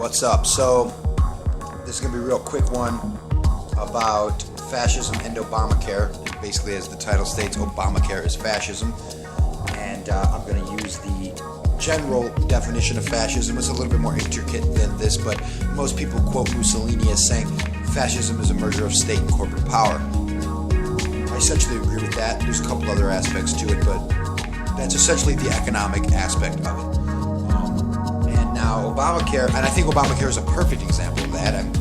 what's up? So, this is going to be a real quick one about fascism and Obamacare. Basically, as the title states, Obamacare is fascism. And I'm going to use the general definition of fascism. It's a little bit more intricate than this, but most people quote Mussolini as saying fascism is a merger of state and corporate power. I essentially agree with that. There's a couple other aspects to it, but that's essentially the economic aspect of it. And now Obamacare, and I think Obamacare is a perfect example of that, and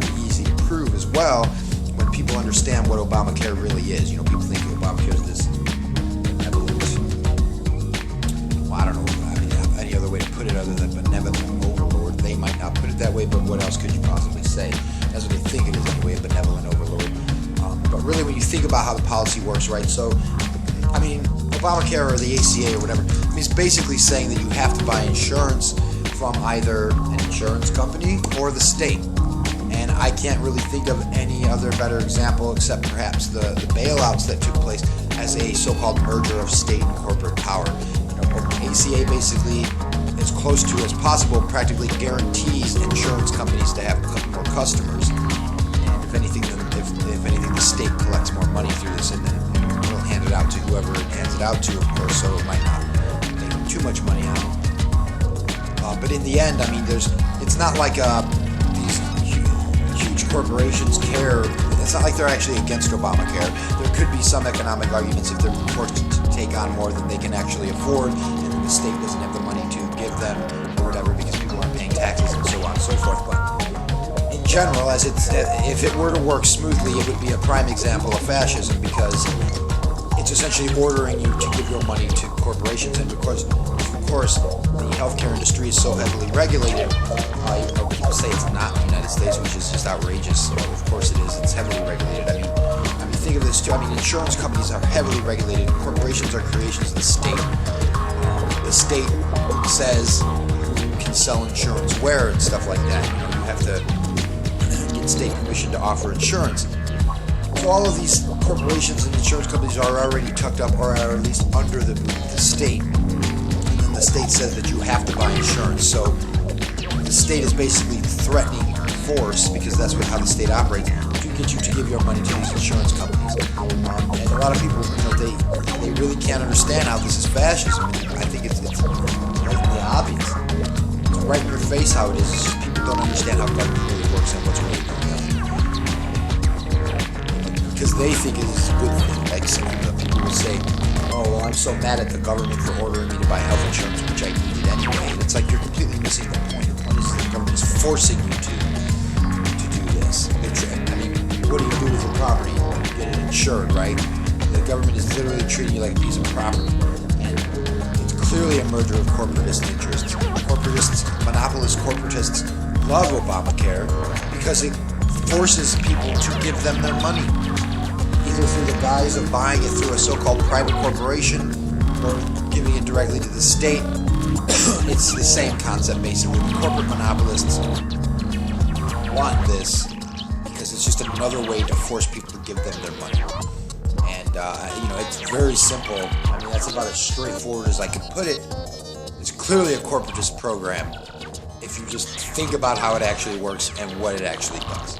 pretty easy to prove as well when people understand what Obamacare really is. You know, people think Obamacare is this benevolent, well, I don't know any other way to put it other than benevolent overlord. They might not put it that way, but what else could you possibly say? That's what they think it is anyway, a benevolent overlord. But really, when you think about how the policy works, right? So, I mean, Obamacare or the ACA or whatever, I mean, it's basically saying that you have to buy insurance from either an insurance company or the state. And I can't really think of any other better example except perhaps the bailouts that took place as a so-called merger of state and corporate power. You know, ACA basically, as close to as possible, practically guarantees insurance companies to have more customers. And if anything, the state collects more money through this, and then it'll hand it out to whoever it hands it out to, of course, so it might not make too much money on it. But in the end, I mean, it's not like these huge corporations care. It's not like they're actually against Obamacare. There could be some economic arguments if they're forced to take on more than they can actually afford, and then the state doesn't have the money to give them or whatever because people aren't paying taxes and so on and so forth. But in general, if it were to work smoothly, it would be a prime example of fascism because it's essentially ordering you to give your money to corporations, and because, of course, the healthcare industry is so heavily regulated, even though people say it's not in the United States, which is just outrageous. Of course it is. It's heavily regulated. I mean, think of this too. I mean, insurance companies are heavily regulated. Corporations are creations of the state. The state says who can sell insurance where and stuff like that. You know, you have to get state permission to offer insurance. So all of these corporations and insurance companies are already tucked up, or are at least under the state. And then the state says that you have to buy insurance. So the state is basically threatening force, because that's how the state operates, to get you to give your money to these insurance companies. And a lot of people, you know, they really can't understand how this is fascism. I think it's blatantly obvious. It's right in your face how it is. It's just people don't understand how government really works and what's really going on. Because they think it is a good thing. Like some people will say, oh, well, I'm so mad at the government for ordering me to buy health insurance, which I needed anyway. And it's like you're completely missing the point. The point is that the government is forcing you to do this. I mean, what do you do with your property? You get it insured, right? The government is literally treating you like a piece of property. And it's clearly a merger of corporatist interests. Monopolist corporatists love Obamacare because it forces people to give them their money, either through the guise of buying it through a so-called private corporation or giving it directly to the state. It's the same concept, basically. The corporate monopolists want this because it's just another way to force people to give them their money. And, you know, it's very simple. I mean, that's about as straightforward as I can put it. It's clearly a corporatist program if you just think about how it actually works and what it actually does.